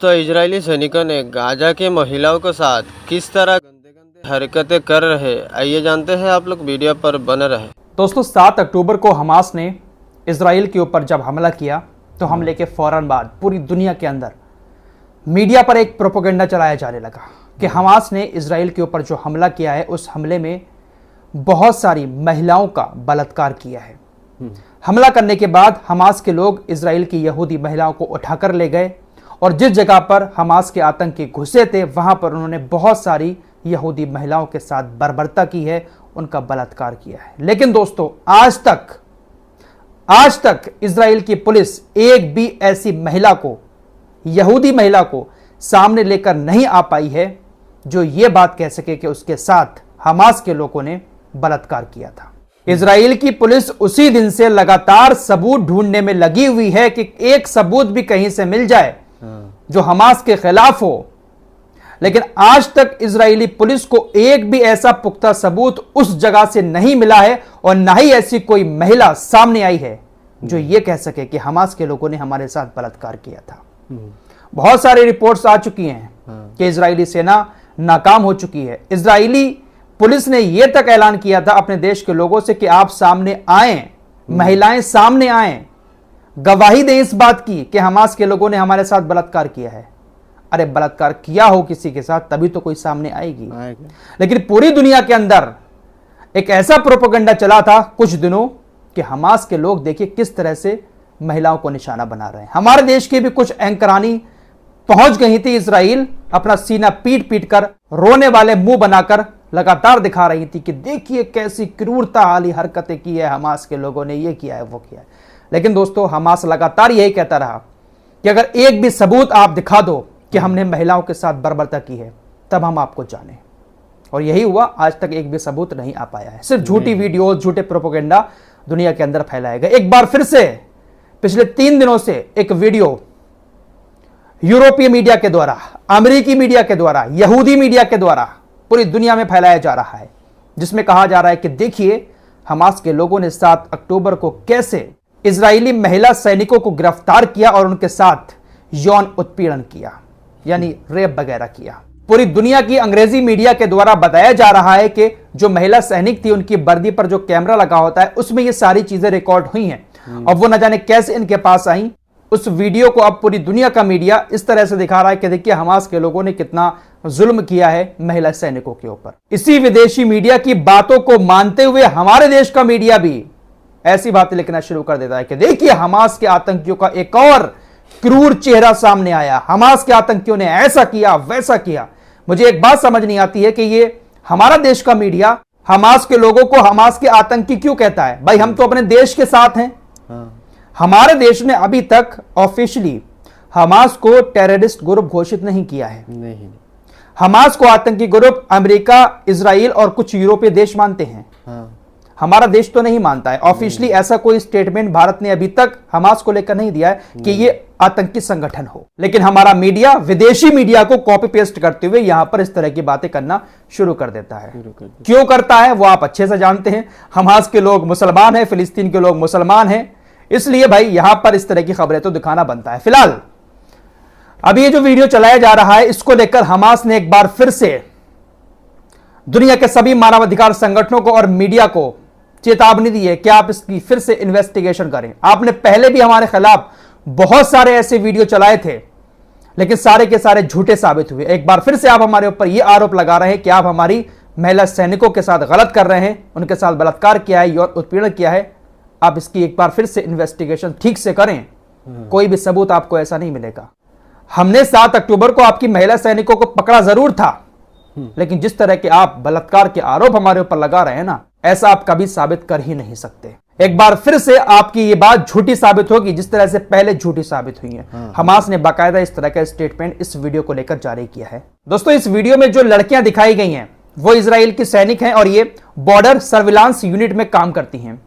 दोस्तों, इजरायली सैनिकों ने गाजा के महिलाओं के साथ किस तरह गंदे गंदे हरकतें कर रहे, आइए जानते हैं। आप लोग वीडियो पर बने रहे। दोस्तों, 7 अक्टूबर को हमास ने इजराइल के ऊपर जब हमला किया तो हमले के फौरन बाद पूरी दुनिया के अंदर मीडिया पर एक प्रोपेगेंडा चलाया जाने लगा कि हमास ने इजराइल के ऊपर जो हमला किया है उस हमले में बहुत सारी महिलाओं का बलात्कार किया है। हमला करने के बाद हमास के लोग इजराइल की यहूदी महिलाओं को उठाकर ले गए और जिस जगह पर हमास के आतंकी घुसे थे वहां पर उन्होंने बहुत सारी यहूदी महिलाओं के साथ बर्बरता की है, उनका बलात्कार किया है। लेकिन दोस्तों, आज तक इजराइल की पुलिस एक भी ऐसी महिला को, यहूदी महिला को सामने लेकर नहीं आ पाई है जो यह बात कह सके कि उसके साथ हमास के लोगों ने बलात्कार किया था। इजराइल की पुलिस उसी दिन से लगातार सबूत ढूंढने में लगी हुई है कि एक सबूत भी कहीं से मिल जाए जो हमास के खिलाफ हो, लेकिन आज तक इजरायली पुलिस को एक भी ऐसा पुख्ता सबूत उस जगह से नहीं मिला है और ना ही ऐसी कोई महिला सामने आई है जो यह कह सके कि हमास के लोगों ने हमारे साथ बलात्कार किया था। बहुत सारी रिपोर्ट्स आ चुकी हैं कि इजरायली सेना नाकाम हो चुकी है। इजरायली पुलिस ने यह तक ऐलान किया था अपने देश के लोगों से कि आप सामने आएं, महिलाएं सामने आएं, गवाही दें इस बात की कि हमास के लोगों ने हमारे साथ बलात्कार किया है। अरे बलात्कार किया हो किसी के साथ तभी तो कोई सामने आएगी। लेकिन पूरी दुनिया के अंदर एक ऐसा प्रोपेगेंडा चला था कुछ दिनों कि हमास के लोग देखिए किस तरह से महिलाओं को निशाना बना रहे हैं। हमारे देश के भी कुछ एंकरानी पहुंच गई थी इजराइल, अपना सीना पीट पीट कर रोने वाले मुंह बनाकर लगातार दिखा रही थी कि देखिए कैसी क्रूरता वाली हरकतें की है हमास के लोगों ने, ये किया है वो किया है। लेकिन दोस्तों, हमास लगातार यही कहता रहा कि अगर एक भी सबूत आप दिखा दो कि हमने महिलाओं के साथ बर्बरता की है तब हम आपको जाने, और यही हुआ। आज तक एक भी सबूत नहीं आ पाया है। सिर्फ झूठी वीडियो, झूठे प्रोपेगेंडा दुनिया के अंदर फैलाया गया। एक बार फिर से पिछले 3 दिनों से एक वीडियो यूरोपीय मीडिया के द्वारा, अमेरिकी मीडिया के द्वारा, यहूदी मीडिया के द्वारा पूरी दुनिया में फैलाया जा रहा है, जिसमें कहा जा रहा है कि देखिए हमास के लोगों ने 7 अक्टूबर को कैसे इजरायली महिला सैनिकों को गिरफ्तार किया और उनके साथ यौन उत्पीड़न किया, यानी रेप वगैरह किया। पूरी दुनिया की अंग्रेजी मीडिया के द्वारा बताया जा रहा है कि जो महिला सैनिक थी उनकी वर्दी पर जो कैमरा लगा होता है उसमें ये सारी चीजें रिकॉर्ड हुई हैं और वो न जाने कैसे इनके पास आई। उस वीडियो को अब पूरी दुनिया का मीडिया इस तरह से दिखा रहा है कि देखिए हमास के लोगों ने कितना जुल्म किया है महिला सैनिकों के ऊपर। इसी विदेशी मीडिया की बातों को मानते हुए हमारे देश का मीडिया भी ऐसी बातें लिखना शुरू कर देता है कि देखिए हमास के आतंकियों का एक और क्रूर चेहरा सामने आया, हमास के आतंकियों ने ऐसा किया वैसा किया। मुझे एक बात समझ नहीं आती है कि ये हमारा देश का मीडिया हमास के लोगों को हमास के आतंकी क्यों कहता है। भाई, हम तो अपने देश के साथ हैं। हमारे देश ने अभी तक ऑफिशियली हमास को टेररिस्ट ग्रुप घोषित नहीं किया है। नहीं। हमास को आतंकी ग्रुप अमेरिका, इजराइल और कुछ यूरोपीय देश मानते हैं। हमारा देश तो नहीं मानता है। ऑफिशियली ऐसा कोई स्टेटमेंट भारत ने अभी तक हमास को लेकर नहीं दिया है कि ये आतंकी संगठन हो। लेकिन हमारा मीडिया विदेशी मीडिया को कॉपी पेस्ट करते हुए यहां पर इस तरह की बातें करना शुरू कर देता है। क्यों करता है वो आप अच्छे से जानते हैं। हमास के लोग मुसलमान हैं, फिलिस्तीन के लोग मुसलमान हैं, इसलिए भाई यहां पर इस तरह की खबरें तो दिखाना बनता है। फिलहाल अभी ये जो वीडियो चलाया जा रहा है इसको लेकर हमास ने एक बार फिर से दुनिया के सभी मानवाधिकार संगठनों को और मीडिया को चेतावनी दी है कि आप इसकी फिर से इन्वेस्टिगेशन करें। आपने पहले भी हमारे खिलाफ बहुत सारे ऐसे वीडियो चलाए थे लेकिन सारे के सारे झूठे साबित हुए। एक बार फिर से आप हमारे ऊपर यह आरोप लगा रहे हैं कि आप हमारी महिला सैनिकों के साथ गलत कर रहे हैं, उनके साथ बलात्कार किया है, यौन उत्पीड़न किया है। आप इसकी एक बार फिर से इन्वेस्टिगेशन ठीक से करें। कोई भी सबूत आपको ऐसा नहीं मिलेगा। हमने 7 अक्टूबर को आपकी महिला सैनिकों को पकड़ा जरूर था, लेकिन जिस तरह के आप बलात्कार के आरोप हमारे ऊपर लगा रहे हैं ना, ऐसा आप कभी साबित कर ही नहीं सकते। एक बार फिर से आपकी ये बात झूठी साबित होगी जिस तरह से पहले झूठी साबित हुई है। हमास ने बाकायदा इस तरह का स्टेटमेंट इस वीडियो को लेकर जारी किया है। दोस्तों, इस वीडियो में जो लड़कियां दिखाई गई हैं वो इजराइल की सैनिक हैं और ये बॉर्डर सर्विलांस यूनिट में काम करती हैं।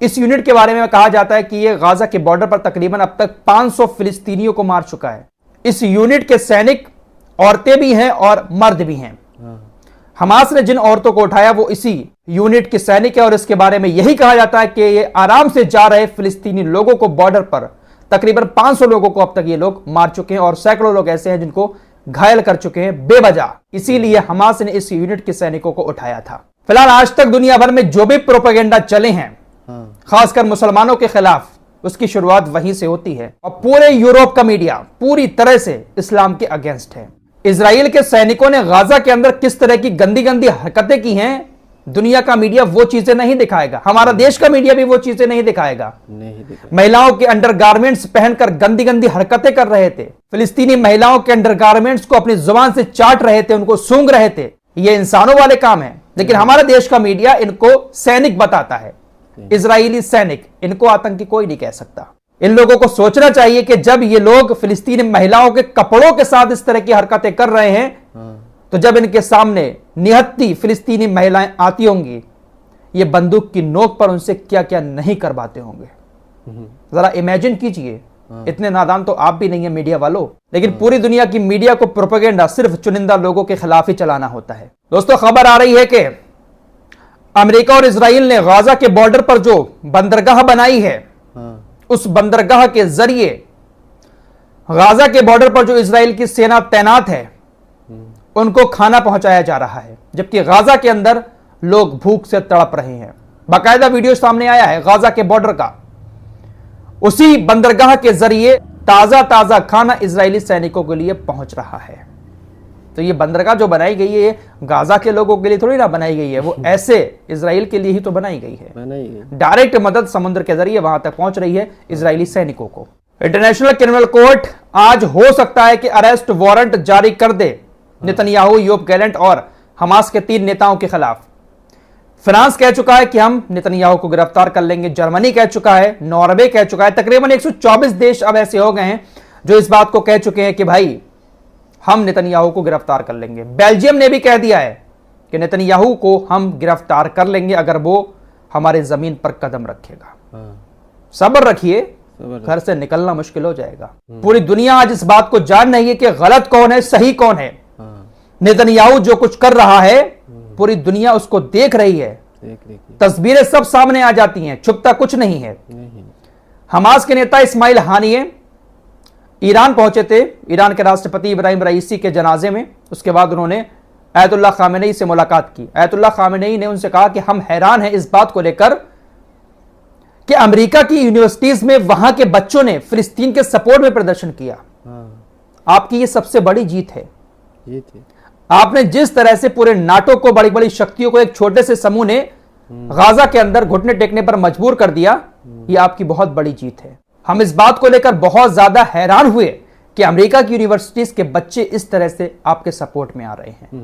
इस यूनिट के बारे में कहा जाता है कि ये गाजा के बॉर्डर पर तकरीबन अब तक 500 फिलिस्तीनियों को मार चुका है। इस यूनिट के सैनिक औरतें भी हैं और मर्द भी हैं। हमास ने जिन औरतों को उठाया वो इसी यूनिट की सैनिक है और इसके बारे में यही कहा जाता है कि ये आराम से जा रहे फिलिस्तीनी लोगों को बॉर्डर पर तकरीबन 500 लोगों को अब तक ये लोग मार चुके हैं और सैकड़ों लोग ऐसे हैं जिनको घायल कर चुके हैं बेवजह। इसीलिए हमास ने इस यूनिट के सैनिकों को उठाया था। फिलहाल आज तक दुनिया भर में जो भी प्रोपेगेंडा चले हैं खासकर मुसलमानों के खिलाफ, उसकी शुरुआत वहीं से होती है और पूरे यूरोप का मीडिया पूरी तरह से इस्लाम के अगेंस्ट है। इजराइल के सैनिकों ने गाजा के अंदर किस तरह की गंदी गंदी हरकतें की हैं, दुनिया का मीडिया वो चीजें नहीं दिखाएगा, हमारा देश का मीडिया भी वो चीजें नहीं दिखाएगा। महिलाओं के अंडरगारमेंट्स पहनकर गंदी गंदी हरकतें कर रहे थे, फिलिस्तीनी महिलाओं के अंडरगारमेंट्स को अपनी जुबान से चाट रहे थे, उनको सूंघ रहे थे। ये इंसानों वाले काम है, लेकिन हमारे देश का मीडिया इनको सैनिक बताता है, इजरायली सैनिक। इनको आतंकी कोई नहीं कह सकता। इन लोगों को सोचना चाहिए कि जब ये लोग फिलिस्तीनी महिलाओं के कपड़ों के साथ इस तरह की हरकतें कर रहे हैं, तो जब इनके सामने निहत्ती फिलिस्तीनी महिलाएं आती होंगी, ये बंदूक की नोक पर उनसे क्या क्या नहीं करवाते होंगे। जरा इमेजिन कीजिए। इतने नादान तो आप भी नहीं है मीडिया वालों, लेकिन पूरी दुनिया की मीडिया को प्रोपेगेंडा सिर्फ चुनिंदा लोगों के खिलाफ ही चलाना होता है। दोस्तों, खबर आ रही है कि अमेरिका और इजराइल ने गाजा के बॉर्डर पर जो बंदरगाह बनाई है, उस बंदरगाह के जरिए गाजा के बॉर्डर पर जो इजराइल की सेना तैनात है उनको खाना पहुंचाया जा रहा है, जबकि गाजा के अंदर लोग भूख से तड़प रहे हैं। बाकायदा वीडियो सामने आया है गाजा के बॉर्डर का। उसी बंदरगाह के जरिए ताजा ताजा खाना इजरायली सैनिकों के लिए पहुंच रहा है। तो ये बंदरगाह जो बनाई गई है, ये गाजा के लोगों के लिए थोड़ी ना बनाई गई है, वो ऐसे इजराइल के लिए ही तो बनाई गई है। डायरेक्ट मदद समुद्र के जरिए वहां तक पहुंच रही है इजरायली सैनिकों को। इंटरनेशनल क्रिमिनल कोर्ट आज हो सकता है कि अरेस्ट वारंट जारी कर दे नेतन्याहू, योब गैलेंट और हमास के 3 नेताओं के खिलाफ। फ्रांस कह चुका है कि हम नेतन्याहू को गिरफ्तार कर लेंगे, जर्मनी कह चुका है, नॉर्वे कह चुका है। तकरीबन 124 देश अब ऐसे हो गए हैं जो इस बात को कह चुके हैं कि भाई हम नेतन्याहू को गिरफ्तार कर लेंगे। बेल्जियम ने भी कह दिया है कि नेतन्याहू को हम गिरफ्तार कर लेंगे अगर वो हमारे जमीन पर कदम रखेगा। सब्र रखिए, घर से निकलना मुश्किल हो जाएगा। पूरी दुनिया आज इस बात को जान रही है कि गलत कौन है, सही कौन है। नेतन्याहू जो कुछ कर रहा है पूरी दुनिया उसको देख रही है, तस्वीरें सब सामने आ जाती हैं, छुपता कुछ नहीं है। हमास के नेता इस्माइल हानिये ईरान पहुंचे थे, ईरान के राष्ट्रपति इब्राहिम रईसी के जनाजे में। उसके बाद उन्होंने आयतुल्लाह खामेनेई से मुलाकात की। आयतुल्लाह खामेनेई ने उनसे कहा कि हम हैरान हैं इस बात को लेकर कि अमेरिका की यूनिवर्सिटीज में वहां के बच्चों ने फिलिस्तीन के सपोर्ट में प्रदर्शन किया। आपकी ये सबसे बड़ी जीत है। आपने जिस तरह से पूरे नाटो को, बड़ी बड़ी शक्तियों को एक छोटे से समूह ने गाजा के अंदर घुटने टेकने पर मजबूर कर दिया, ये आपकी बहुत बड़ी जीत है। हम इस बात को लेकर बहुत ज्यादा हैरान हुए कि अमेरिका की यूनिवर्सिटीज के बच्चे इस तरह से आपके सपोर्ट में आ रहे हैं।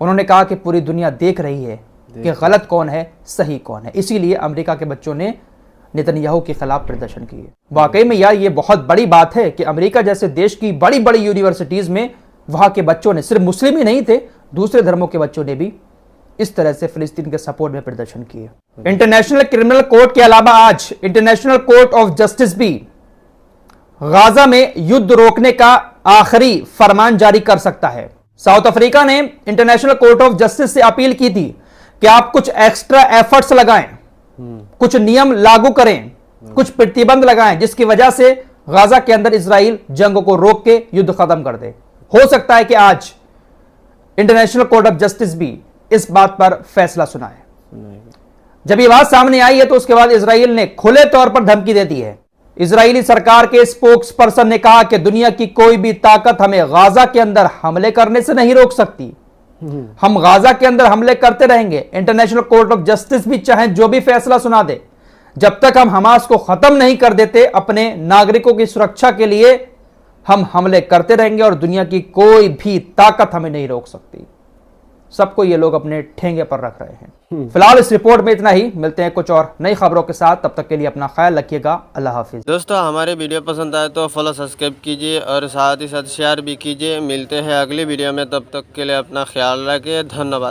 उन्होंने कहा कि पूरी दुनिया देख रही है कि गलत कौन है, सही कौन है, इसीलिए अमेरिका के बच्चों ने नेतन्याहू के खिलाफ प्रदर्शन किए। वाकई में यार ये बहुत बड़ी बात है कि अमेरिका जैसे देश की बड़ी बड़ी यूनिवर्सिटीज में वहां के बच्चों ने, सिर्फ मुस्लिम ही नहीं थे, दूसरे धर्मों के बच्चों ने भी इस तरह से फिलिस्तीन के सपोर्ट में प्रदर्शन किए। इंटरनेशनल क्रिमिनल कोर्ट के अलावा आज इंटरनेशनल कोर्ट ऑफ जस्टिस भी गाजा में युद्ध रोकने का आखिरी फरमान जारी कर सकता है। साउथ अफ्रीका ने इंटरनेशनल कोर्ट ऑफ जस्टिस से अपील की थी कि आप कुछ एक्स्ट्रा एफर्ट्स लगाएं, कुछ नियम लागू करें, कुछ प्रतिबंध लगाएं जिसकी वजह से गाजा के अंदर इजराइल जंग को रोक के युद्ध खत्म कर दे। हो सकता है कि आज इंटरनेशनल कोर्ट ऑफ जस्टिस भी इस बात पर फैसला सुनाए। जब ये बात सामने आई है तो उसके बाद इजराइल ने खुले तौर पर धमकी दे दी है। इजरायली सरकार के स्पोक्स पर्सन ने कहा कि दुनिया की कोई भी ताकत हमें गाजा के अंदर हमले करने से नहीं रोक सकती। हम गाजा के अंदर हमले करते रहेंगे। इंटरनेशनल कोर्ट ऑफ जस्टिस भी चाहे जो भी फैसला सुना दे, जब तक हम हमास को खत्म नहीं कर देते, अपने नागरिकों की सुरक्षा के लिए हम हमले करते रहेंगे और दुनिया की कोई भी ताकत हमें नहीं रोक सकती। सबको ये लोग अपने ठेंगे पर रख रहे हैं। फिलहाल इस रिपोर्ट में इतना ही। मिलते हैं कुछ और नई खबरों के साथ, तब तक के लिए अपना ख्याल रखिएगा। अल्लाह हाफिज। दोस्तों, हमारे वीडियो पसंद आए तो फॉलो सब्सक्राइब कीजिए और साथ ही साथ शेयर भी कीजिए। मिलते हैं अगली वीडियो में, तब तक के लिए अपना ख्याल रखिए। धन्यवाद।